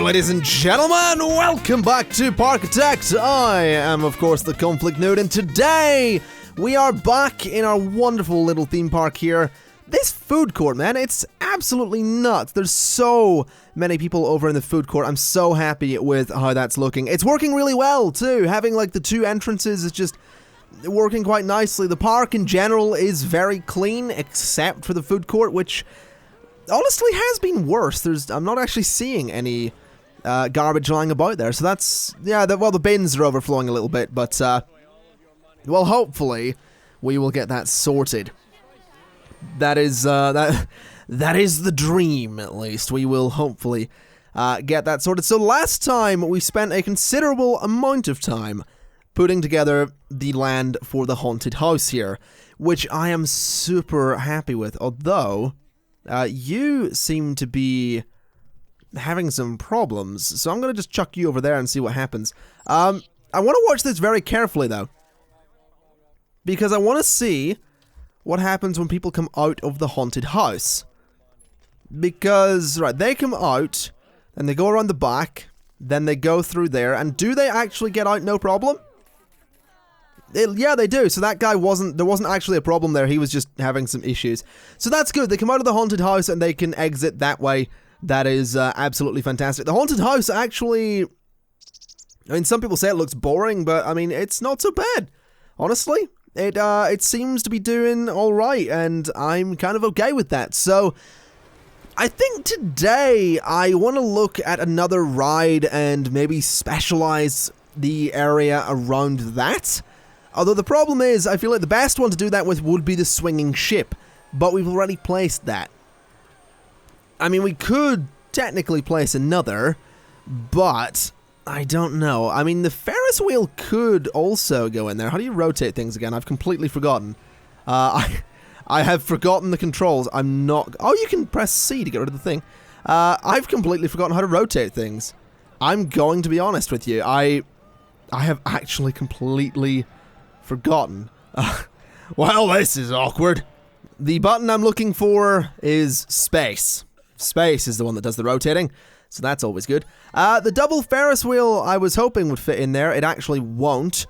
Hello, ladies and gentlemen, welcome back to Parkitect. I am, of course, the ConflictNerd, and today we are back in our wonderful little theme park here. This food court, man, it's absolutely nuts. There's so many people over in the food court. I'm so happy with how that's looking. It's working really well, too. Having, like, the two entrances is just working quite nicely. The park in general is very clean, except for the food court, which honestly has been worse. I'm not actually seeing any garbage lying about there, so that's, yeah, well, the bins are overflowing a little bit, but, well, hopefully we will get that sorted. That is the dream, at least. We will hopefully get that sorted. So last time we spent a considerable amount of time putting together the land for the haunted house here, which I am super happy with, although you seem to be having some problems, so I'm going to just chuck you over there and see what happens. I want to watch this very carefully, though, because I want to see what happens when people come out of the haunted house. Because, right, they come out, then they go around the back, then they go through there, and do they actually get out no problem? Yeah, they do. So that guy there wasn't actually a problem there. He was just having some issues. So that's good. They come out of the haunted house and they can exit that way. That is absolutely fantastic. The haunted house actually, I mean, some people say it looks boring, but I mean, it's not so bad. Honestly, it seems to be doing all right, and I'm kind of okay with that. So I think today I want to look at another ride and maybe specialize the area around that. Although the problem is, I feel like the best one to do that with would be the swinging ship, but we've already placed that. I mean, we could technically place another, but I don't know. I mean, the Ferris wheel could also go in there. How do you rotate things again? I've completely forgotten. I have forgotten the controls. I'm not... Oh, you can press C to get rid of the thing. I've completely forgotten how to rotate things. I'm going to be honest with you. I have actually completely forgotten. Well, this is awkward. The button I'm looking for is space. Space is the one that does the rotating, so that's always good. The double Ferris wheel I was hoping would fit in there. It actually won't.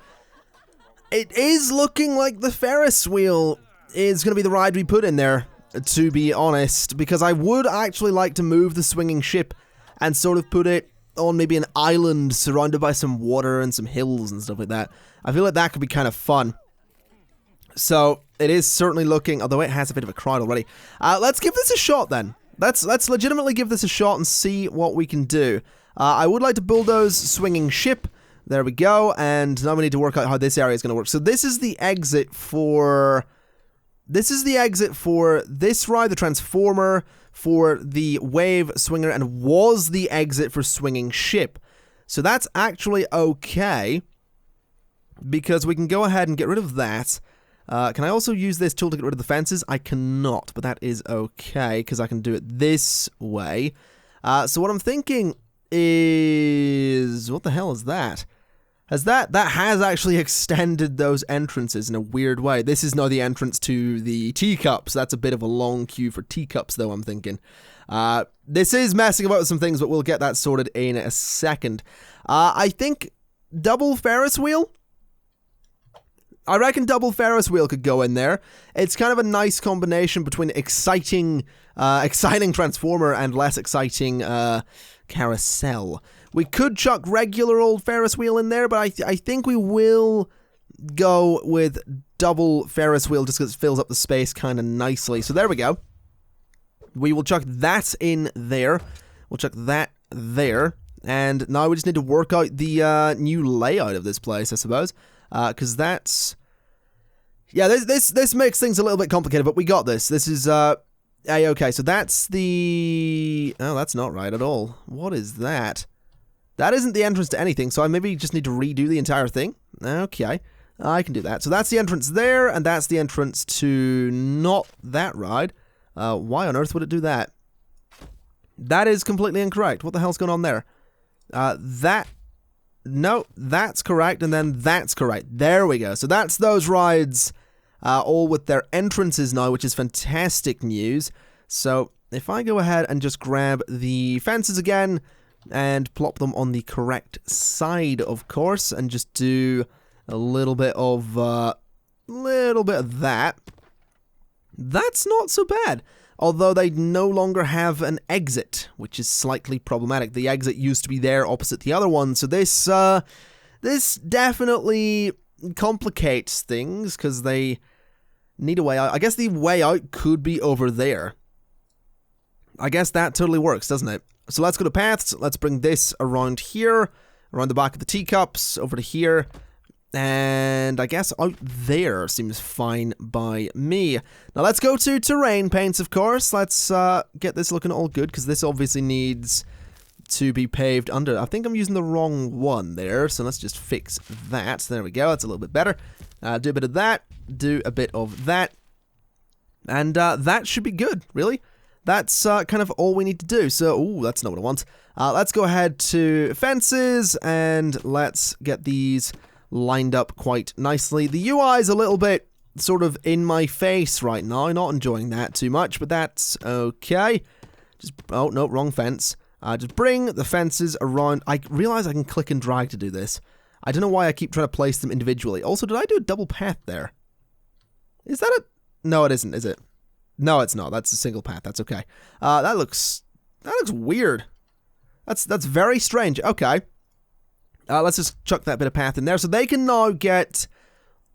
It is looking like the Ferris wheel is going to be the ride we put in there, to be honest, because I would actually like to move the swinging ship and sort of put it on maybe an island surrounded by some water and some hills and stuff like that. I feel like that could be kind of fun. So it is certainly looking, although it has a bit of a crowd already. Let's give this a shot then. Let's legitimately give this a shot and see what we can do. I would like to bulldoze swinging ship. There we go. And now we need to work out how this area is going to work. So this is the exit for... This is the exit for this ride, the transformer, for the wave swinger, and was the exit for swinging ship. So that's actually okay, because we can go ahead and get rid of that. Can I also use this tool to get rid of the fences? I cannot, but that is okay, because I can do it this way. So what I'm thinking is... What the hell is that? That has actually extended those entrances in a weird way. This is now the entrance to the teacups. That's a bit of a long queue for teacups, though, I'm thinking. This is messing about with some things, but we'll get that sorted in a second. I think double Ferris wheel? I reckon double Ferris wheel could go in there. It's kind of a nice combination between exciting transformer and less exciting carousel. We could chuck regular old Ferris wheel in there, but I think we will go with double Ferris wheel just because it fills up the space kind of nicely. So there we go. We will chuck that in there. We'll chuck that there. And now we just need to work out the new layout of this place, I suppose. Because that's... Yeah, this makes things a little bit complicated, but we got this. This is... okay, so that's the... Oh, that's not right at all. What is that? That isn't the entrance to anything, so I maybe just need to redo the entire thing. Okay, I can do that. So that's the entrance there, and that's the entrance to not that ride. Why on earth would it do that? That is completely incorrect. What the hell's going on there? No, that's correct, and then that's correct. There we go. So that's those rides, all with their entrances now, which is fantastic news. So if I go ahead and just grab the fences again, and plop them on the correct side, of course, and just do a little bit of that. That's not so bad. Although they no longer have an exit, which is slightly problematic. The exit used to be there opposite the other one, so this definitely complicates things, because they need a way out. I guess the way out could be over there. I guess that totally works, doesn't it? So let's go to paths. Let's bring this around here, around the back of the teacups, over to here. And I guess out there seems fine by me. Now let's go to terrain paints, of course. Let's get this looking all good, because this obviously needs to be paved under. I think I'm using the wrong one there, so let's just fix that. There we go, that's a little bit better. Do a bit of that, do a bit of that. And that should be good, really. That's kind of all we need to do. So, ooh, that's not what I want. Let's go ahead to fences, and let's get these lined up quite nicely. The UI is a little bit sort of in my face right now. Not enjoying that too much, but that's okay. Just, oh, no, wrong fence. Just bring the fences around. I realize I can click and drag to do this. I don't know why I keep trying to place them individually. Also, did I do a double path there? Is that a... No, it isn't, is it? No, it's not. That's a single path. That's okay. That looks weird. That's very strange. Okay. Let's just chuck that bit of path in there. So they can now get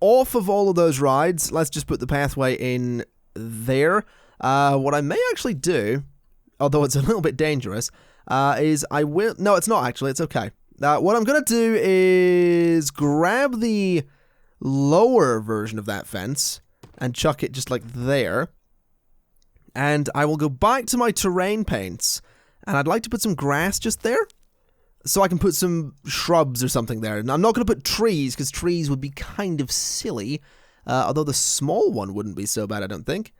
off of all of those rides. Let's just put the pathway in there. What I may actually do, although it's a little bit dangerous, is I will... No, it's not actually. It's okay. What I'm going to do is grab the lower version of that fence and chuck it just like there. And I will go back to my terrain paints. And I'd like to put some grass just there, so I can put some shrubs or something there. And I'm not going to put trees, because trees would be kind of silly. Although the small one wouldn't be so bad, I don't think.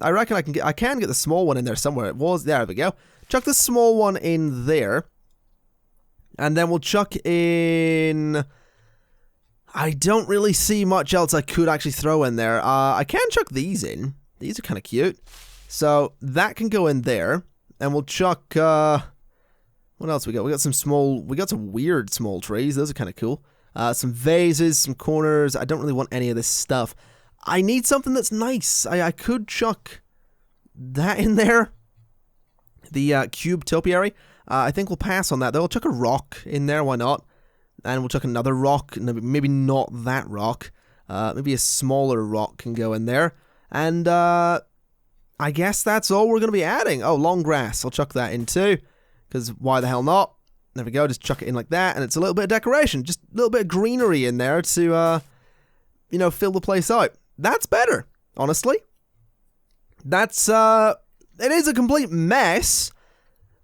I reckon I can get the small one in there somewhere. It was, there we go. Chuck the small one in there. And then we'll chuck in... I don't really see much else I could actually throw in there. I can chuck these in. These are kind of cute. So that can go in there. And we'll chuck... what else we got? We got some weird small trees. Those are kind of cool. Some vases, some corners. I don't really want any of this stuff. I need something that's nice. I could chuck that in there. The cube topiary. I think we'll pass on that. Though we'll chuck a rock in there. Why not? And we'll chuck another rock. Maybe not that rock. Maybe a smaller rock can go in there. And I guess that's all we're going to be adding. Oh, long grass. I'll chuck that in too. Because why the hell not? There we go, just chuck it in like that, and it's a little bit of decoration. Just a little bit of greenery in there to, you know, fill the place out. That's better, honestly. That's, it is a complete mess,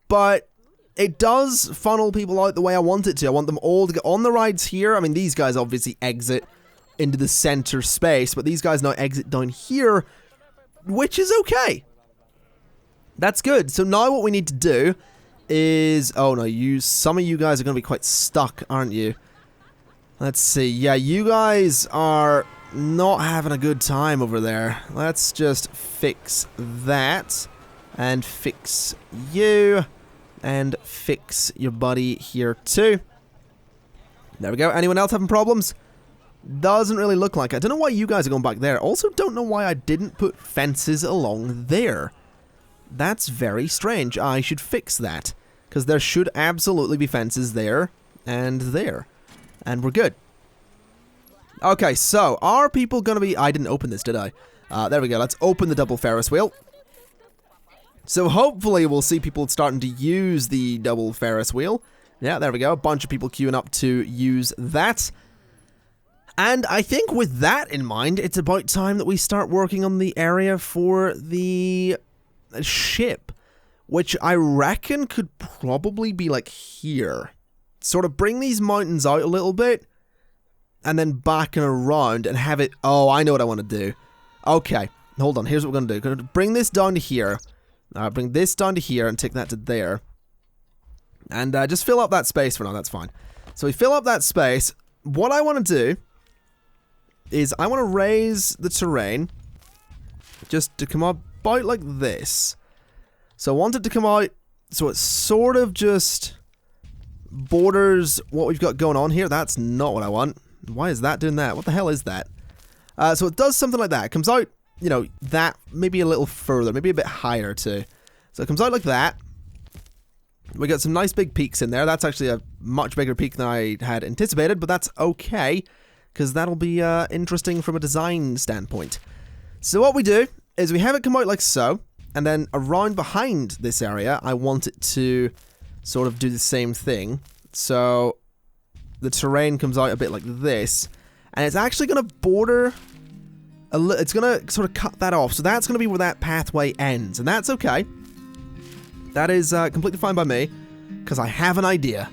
but it does funnel people out the way I want it to. I want them all to get on the rides here. I mean, these guys obviously exit into the center space, but these guys now exit down here, which is okay. That's good. So now what we need to do is... Oh no, some of you guys are going to be quite stuck, aren't you? Let's see. Yeah, you guys are not having a good time over there. Let's just fix that. And fix you. And fix your buddy here too. There we go. Anyone else having problems? Doesn't really look like it. I don't know why you guys are going back there. Also don't know why I didn't put fences along there. That's very strange. I should fix that. Because there should absolutely be fences there and there. And we're good. Okay, so are people going to be... I didn't open this, did I? There we go. Let's open the double Ferris wheel. So hopefully we'll see people starting to use the double Ferris wheel. Yeah, there we go. A bunch of people queuing up to use that. And I think with that in mind, it's about time that we start working on the area for the ship, which I reckon could probably be like here. Sort of bring these mountains out a little bit, and then back and around and have it... Oh, I know what I want to do. Okay, hold on. Here's what we're going to do. We're going to bring this down to here. Bring this down to here and take that to there. And just fill up that space for now. That's fine. So we fill up that space. What I want to do is I want to raise the terrain just to come about like this. So I want it to come out so it's sort of just borders what we've got going on here. That's not what I want. Why is that doing that? What the hell is that? So it does something like that. It comes out, you know, that maybe a little further, maybe a bit higher too. So it comes out like that. We got some nice big peaks in there. That's actually a much bigger peak than I had anticipated, but that's okay, because that'll be interesting from a design standpoint. So what we do is we have it come out like so, and then around behind this area, I want it to sort of do the same thing. So the terrain comes out a bit like this, and it's actually going to border it's going to sort of cut that off. So that's going to be where that pathway ends, and that's okay. That is completely fine by me, because I have an idea.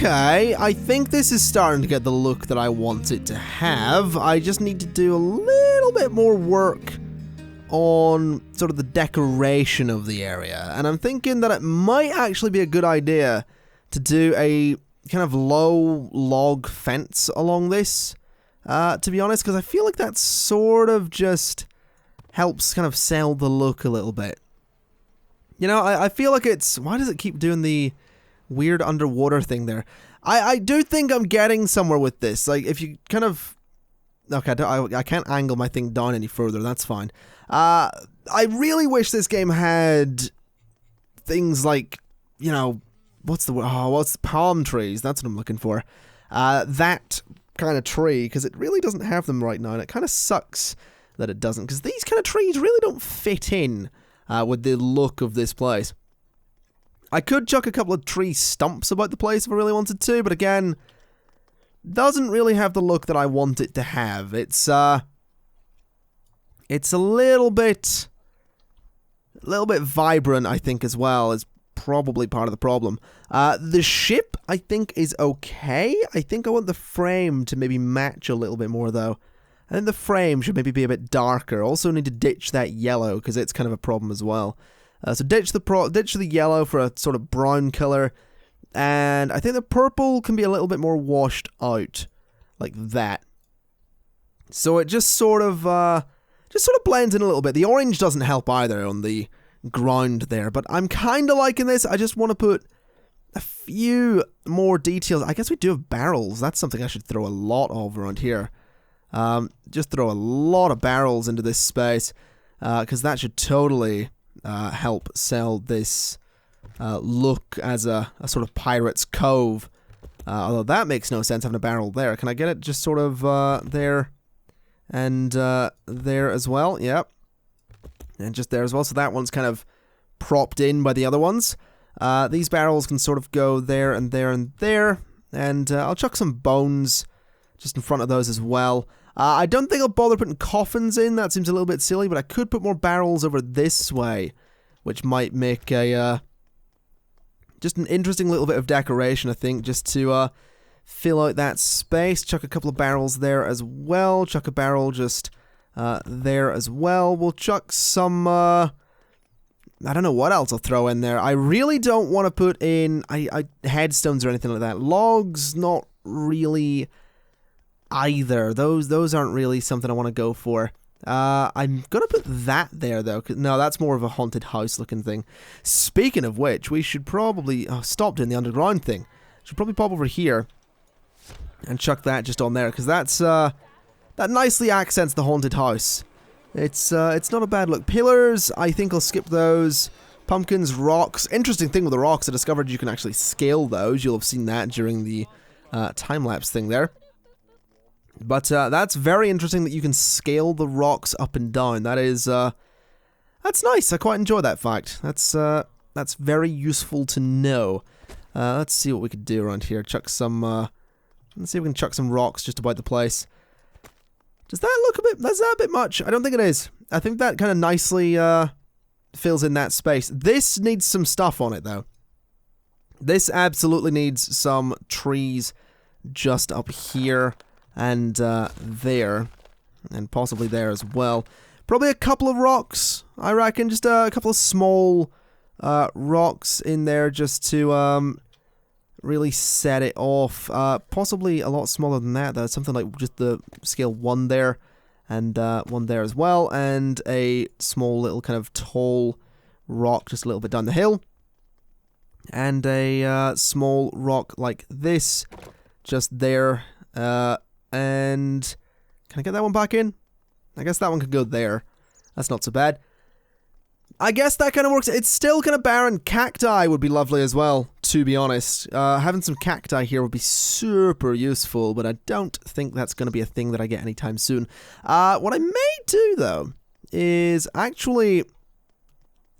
Okay, I think this is starting to get the look that I want it to have. I just need to do a little bit more work on sort of the decoration of the area. And I'm thinking that it might actually be a good idea to do a kind of low log fence along this, to be honest, because I feel like that sort of just helps kind of sell the look a little bit. You know, I feel like it's... Why does it keep doing the weird underwater thing there? I do think I'm getting somewhere with this. Like, if you kind of... Okay, I can't angle my thing down any further. That's fine. I really wish this game had things like, you know, what's palm trees? That's what I'm looking for. That kind of tree, because it really doesn't have them right now, and it kind of sucks that it doesn't, because these kind of trees really don't fit in with the look of this place. I could chuck a couple of tree stumps about the place if I really wanted to, but again, doesn't really have the look that I want it to have. It's a little bit vibrant, I think, as well, is probably part of the problem. The ship, I think, is okay. I think I want the frame to maybe match a little bit more, though. I think the frame should maybe be a bit darker. Also need to ditch that yellow, because it's kind of a problem as well. So ditch the yellow for a sort of brown color, and I think the purple can be a little bit more washed out, like that. So it just sort of blends in a little bit. The orange doesn't help either on the ground there, but I'm kind of liking this. I just want to put a few more details. I guess we do have barrels. That's something I should throw a lot of around here. Just throw a lot of barrels into this space, because that should totally help sell this look as a sort of pirate's cove. Although that makes no sense having a barrel there. Can I get it just sort of there and there as well? Yep. And just there as well. So that one's kind of propped in by the other ones. These barrels can sort of go there and there and there. And I'll chuck some bones just in front of those as well. I don't think I'll bother putting coffins in. That seems a little bit silly, but I could put more barrels over this way, which might make a just an interesting little bit of decoration, I think, just to fill out that space. Chuck a couple of barrels there as well. Chuck a barrel just there as well. We'll chuck some... I don't know what else I'll throw in there. I really don't want to put in headstones or anything like that. Logs, not really... either. Those aren't really something I want to go for. I'm gonna put that there, though. No, that's more of a haunted house-looking thing. Speaking of which, we should probably... Oh, stop doing the underground thing. Should probably pop over here and chuck that just on there, because that's, that nicely accents the haunted house. It's not a bad look. Pillars, I think I'll skip those. Pumpkins, rocks. Interesting thing with the rocks, I discovered you can actually scale those. You'll have seen that during the time-lapse thing there. But that's very interesting that you can scale the rocks up and down. That is, that's nice. I quite enjoy that fact. That's very useful to know. Let's see what we could do around here. Chuck some, let's see if we can chuck some rocks just about the place. Does that look a bit, that's that a bit much? I don't think it is. I think that kind of nicely, fills in that space. This needs some stuff on it, though. This absolutely needs some trees just up here. And there, and possibly there as well. Probably a couple of rocks, I reckon. Just a couple of small rocks in there just to really set it off. Possibly a lot smaller than that, though. Something like just the scale 1 there, and 1 there as well. And a small little kind of tall rock just a little bit down the hill. And a small rock like this just there. And can I get that one back in? I guess that one could go there. That's not so bad. I guess that kind of works. It's still kind of barren. Cacti would be lovely as well, to be honest. Having some cacti here would be super useful, but I don't think that's going to be a thing that I get anytime soon. What I may do, though, is actually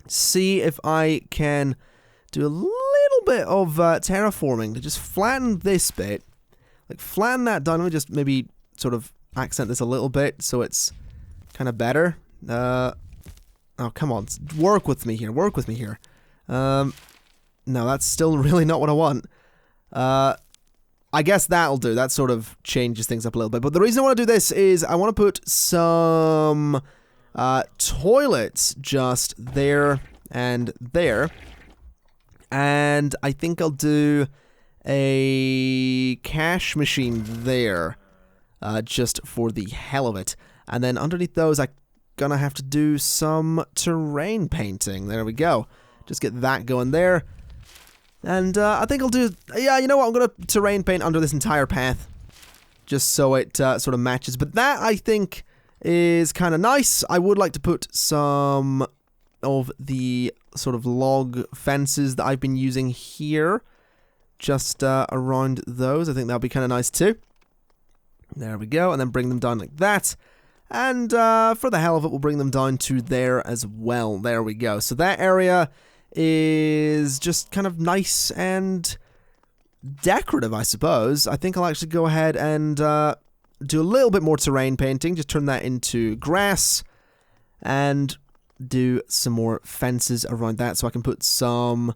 see if I can do a little bit of terraforming to just flatten this bit. Like, flatten that down. Let me just maybe sort of accent this a little bit so it's kind of better. Oh, come on. Work with me here. Work with me here. No, that's still really not what I want. I guess that'll do. That sort of changes things up a little bit. But the reason I want to do this is I want to put some toilets just there and there. And I think I'll do a cash machine there, just for the hell of it. And then underneath those, I'm gonna have to do some terrain painting. There we go. Just get that going there. And I think I'll do, yeah, you know what, I'm gonna terrain paint under this entire path, just so it sort of matches. But that, I think, is kind of nice. I would like to put some of the sort of log fences that I've been using here just around those. I think that'll be kind of nice too. There we go, and then bring them down like that. And for the hell of it, we'll bring them down to there as well. There we go. So that area is just kind of nice and decorative, I suppose. I think I'll actually go ahead and do a little bit more terrain painting. Just turn that into grass and do some more fences around that so I can put something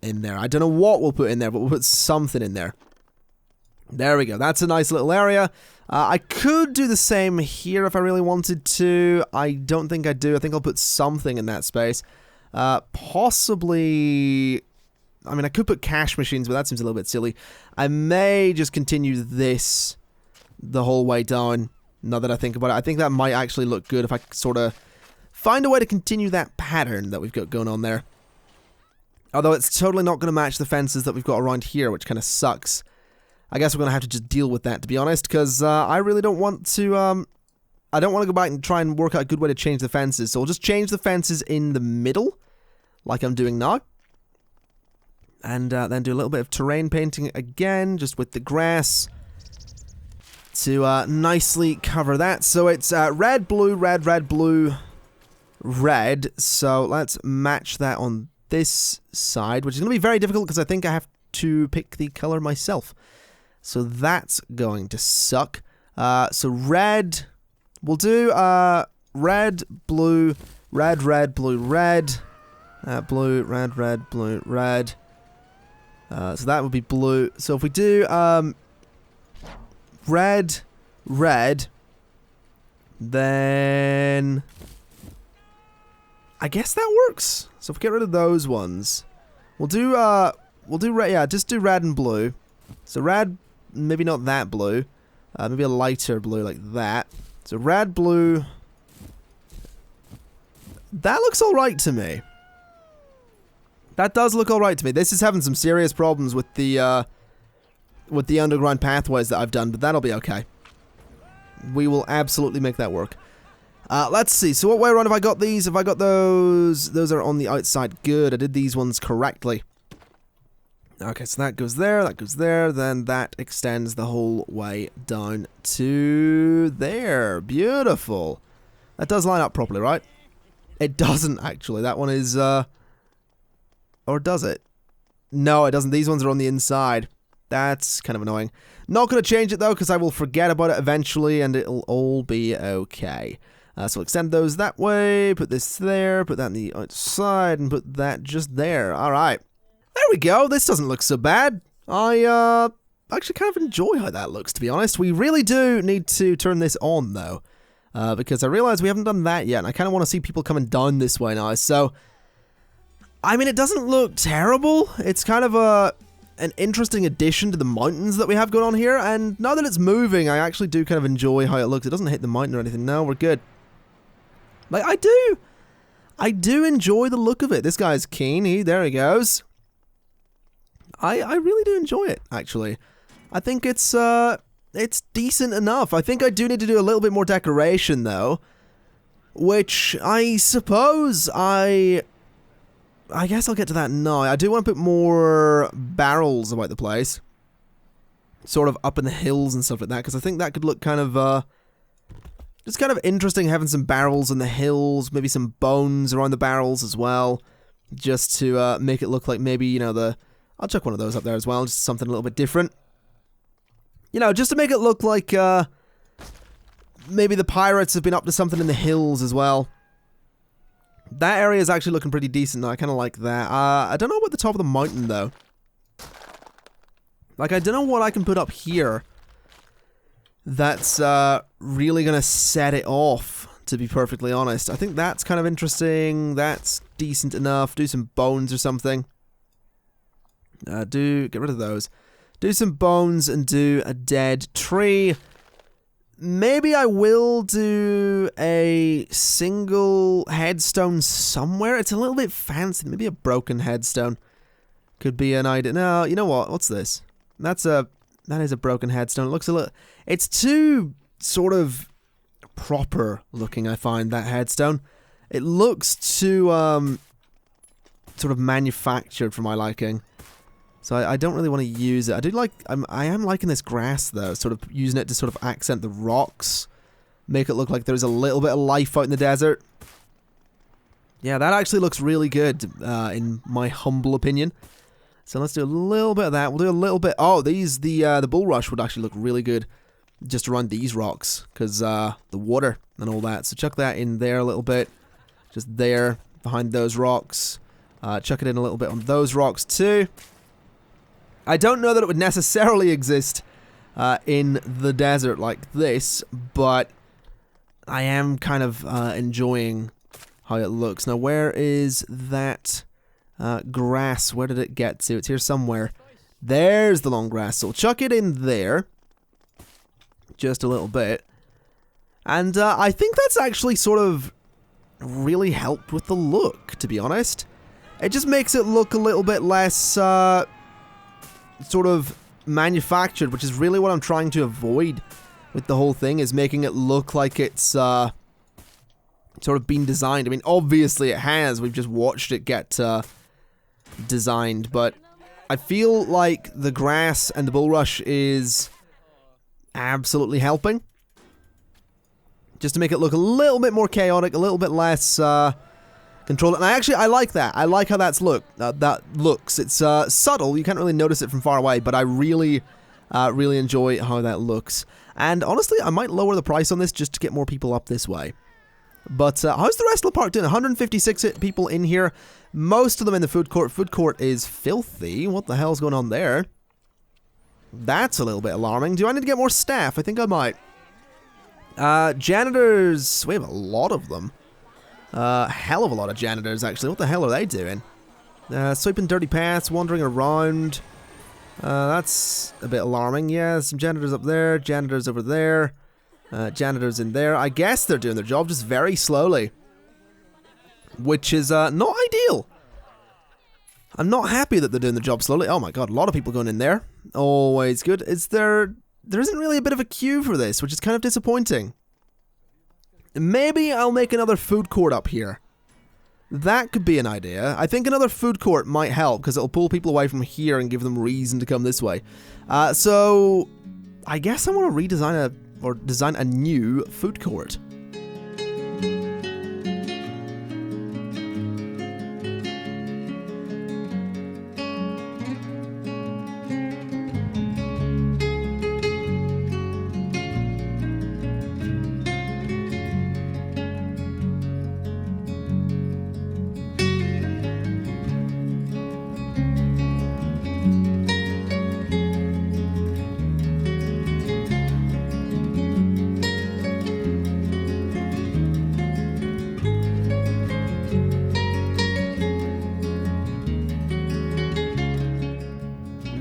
in there. I don't know what we'll put in there, but we'll put something in there. There we go. That's a nice little area. I could do the same here if I really wanted to. I don't think I do. I think I'll put something in that space. Possibly... I mean, I could put cash machines, but that seems a little bit silly. I may just continue this the whole way down, now that I think about it. I think that might actually look good if I sort of find a way to continue that pattern that we've got going on there. Although it's totally not going to match the fences that we've got around here, which kind of sucks. I guess we're going to have to just deal with that, to be honest, because I really don't want to, I don't want to go back and try and work out a good way to change the fences. So we'll just change the fences in the middle, like I'm doing now. And then do a little bit of terrain painting again, just with the grass, to nicely cover that. So it's red, blue, red, red, blue, red. So let's match that on this side, which is going to be very difficult because I think I have to pick the color myself. So that's going to suck. So red, we'll do red, blue, red, red, blue, red, blue, red, red, blue, red. So that would be blue. So if we do red, red, then I guess that works. So if we get rid of those ones, we'll do red. Yeah, just do red and blue. So red, maybe not that blue. Maybe a lighter blue like that. So red, blue. That looks alright to me. That does look alright to me. This is having some serious problems with the underground pathways that I've done, but that'll be okay. We will absolutely make that work. Let's see. So what way around have I got these? Have I got those? Those are on the outside. Good. I did these ones correctly. Okay, so that goes there, then that extends the whole way down to there. Beautiful. That does line up properly, right? It doesn't, actually. That one is, or does it? No, it doesn't. These ones are on the inside. That's kind of annoying. Not going to change it, though, because I will forget about it eventually, and it'll all be okay. So we'll extend those that way, put this there, put that on the outside, and put that just there. All right. There we go. This doesn't look so bad. I actually kind of enjoy how that looks, to be honest. We really do need to turn this on, though, because I realize we haven't done that yet, and I kind of want to see people coming down this way now. So, I mean, it doesn't look terrible. It's kind of an interesting addition to the mountains that we have going on here, and now that it's moving, I actually do kind of enjoy how it looks. It doesn't hit the mountain or anything. No, we're good. Like, I do enjoy the look of it. This guy's keen. There he goes. I really do enjoy it, actually. I think it's decent enough. I think I do need to do a little bit more decoration, though, which I suppose I guess I'll get to that now. I do want to put more barrels about the place, sort of up in the hills and stuff like that, because I think that could look kind of, just kind of interesting having some barrels in the hills, maybe some bones around the barrels as well, just to make it look like maybe, you know, I'll chuck one of those up there as well, just something a little bit different. You know, just to make it look like, maybe the pirates have been up to something in the hills as well. That area is actually looking pretty decent now. I kind of like that. I don't know about the top of the mountain, though. Like, I don't know what I can put up here that's really going to set it off, to be perfectly honest. I think that's kind of interesting. That's decent enough. Do some bones or something. Get rid of those. Do some bones and do a dead tree. Maybe I will do a single headstone somewhere. It's a little bit fancy. Maybe a broken headstone could be an idea. No, you know what? What's this? That is a broken headstone. It looks a little... It's too sort of proper looking, I find, that headstone. It looks too sort of manufactured for my liking. So I don't really want to use it. I am liking this grass, though, sort of using it to sort of accent the rocks, make it look like there's a little bit of life out in the desert. Yeah, that actually looks really good, in my humble opinion. So let's do a little bit of that. We'll do a little bit... Oh, the bulrush would actually look really good just around these rocks, because the water and all that. So chuck that in there a little bit, just there, behind those rocks. Chuck it in a little bit on those rocks, too. I don't know that it would necessarily exist in the desert like this, but I am kind of enjoying how it looks. Now, where is that grass? Where did it get to? It's here somewhere. There's the long grass. So we'll chuck it in there. Just a little bit. And I think that's actually sort of really helped with the look, to be honest. It just makes it look a little bit less... sort of manufactured, which is really what I'm trying to avoid with the whole thing, is making it look like it's sort of been designed. I mean, obviously it has. We've just watched it get designed, but I feel like the grass and the bulrush is absolutely helping. Just to make it look a little bit more chaotic, a little bit less control it. And I like that. I like how that looks. It's subtle. You can't really notice it from far away, but I really enjoy how that looks. And honestly, I might lower the price on this just to get more people up this way. But how's the rest of the park doing? 156 people in here. Most of them in the food court. Food court is filthy. What the hell's going on there? That's a little bit alarming. Do I need to get more staff? I think I might. Janitors. We have a lot of them. Hell of a lot of janitors, actually. What the hell are they doing? Sweeping dirty paths, wandering around. That's a bit alarming. Yeah, some janitors up there, janitors over there. Janitors in there. I guess they're doing their job just very slowly. Which is not ideal. I'm not happy that they're doing the job slowly. Oh my god, a lot of people going in there. Always good. There isn't really a bit of a queue for this, which is kind of disappointing. Maybe I'll make another food court up here. That could be an idea. I think another food court might help, because it'll pull people away from here and give them reason to come this way. So, I guess I want to design a new food court.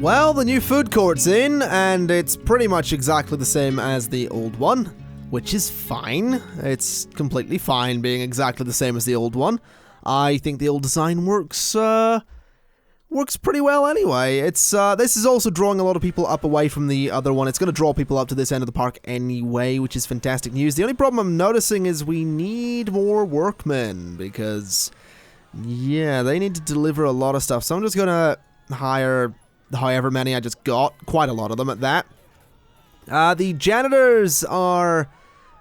Well, the new food court's in, and it's pretty much exactly the same as the old one, which is fine. It's completely fine being exactly the same as the old one. I think the old design works pretty well anyway. This is also drawing a lot of people up away from the other one. It's going to draw people up to this end of the park anyway, which is fantastic news. The only problem I'm noticing is we need more workmen, because, yeah, they need to deliver a lot of stuff. So I'm just going to hire however many I just got, quite a lot of them at that. The janitors are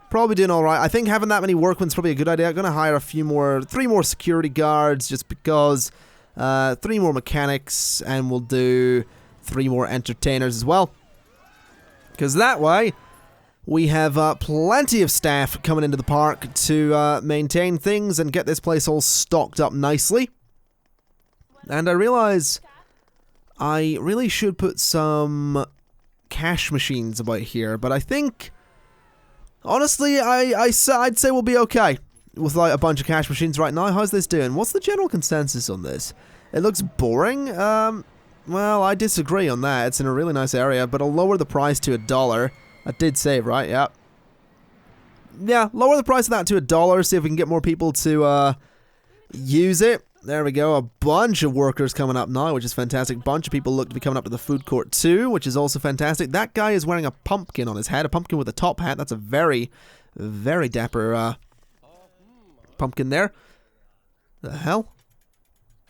probably doing alright. I think having that many workmen is probably a good idea. I'm going to hire 3 more security guards, just because, 3 more mechanics, and we'll do 3 more entertainers as well. Because that way, we have plenty of staff coming into the park to maintain things and get this place all stocked up nicely. And I realize I really should put some cash machines about here, but I think, honestly, I'd say we'll be okay with like a bunch of cash machines right now. How's this doing? What's the general consensus on this? It looks boring. Well, I disagree on that. It's in a really nice area, but I'll lower the price to $1. I did save, right? Yeah. Yeah, lower the price of that to $1, see if we can get more people to use it. There we go, a bunch of workers coming up now, which is fantastic. Bunch of people look to be coming up to the food court too, which is also fantastic. That guy is wearing a pumpkin on his head, a pumpkin with a top hat. That's a very, very dapper pumpkin there. The hell?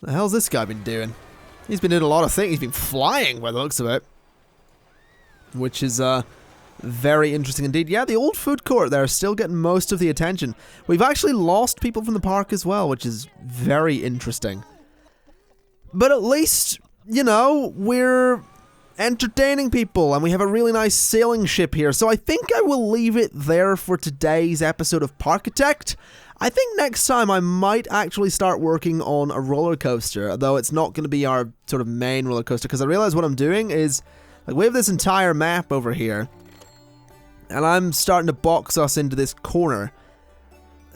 The hell's this guy been doing? He's been doing a lot of things. He's been flying by the looks of it. Which is very interesting indeed. Yeah, the old food court there is still getting most of the attention. We've actually lost people from the park as well, which is very interesting. But at least, you know, we're entertaining people, and we have a really nice sailing ship here. So I think I will leave it there for today's episode of Parkitect. I think next time I might actually start working on a roller coaster, though it's not going to be our sort of main roller coaster, because I realize what I'm doing is, like, we have this entire map over here, and I'm starting to box us into this corner.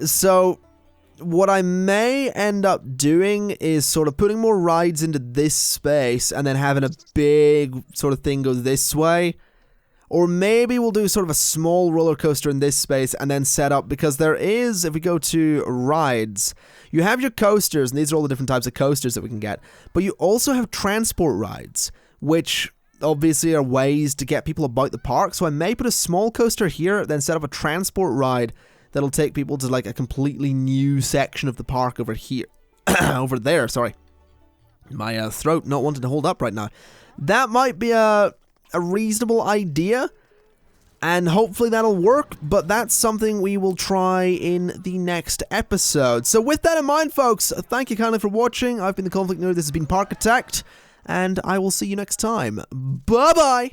So what I may end up doing is sort of putting more rides into this space and then having a big sort of thing go this way. Or maybe we'll do sort of a small roller coaster in this space and then set up, because there is, if we go to rides, you have your coasters, and these are all the different types of coasters that we can get, but you also have transport rides, which obviously are ways to get people about the park. So I may put a small coaster here, then set up a transport ride that'll take people to like a completely new section of the park over here. Over there, sorry. My throat not wanting to hold up right now. That might be a reasonable idea, and hopefully that'll work, but that's something we will try in the next episode. So with that in mind, folks, thank you kindly for watching. I've been the ConflictNerd, this has been Parkitect, and I will see you next time. Bye-bye!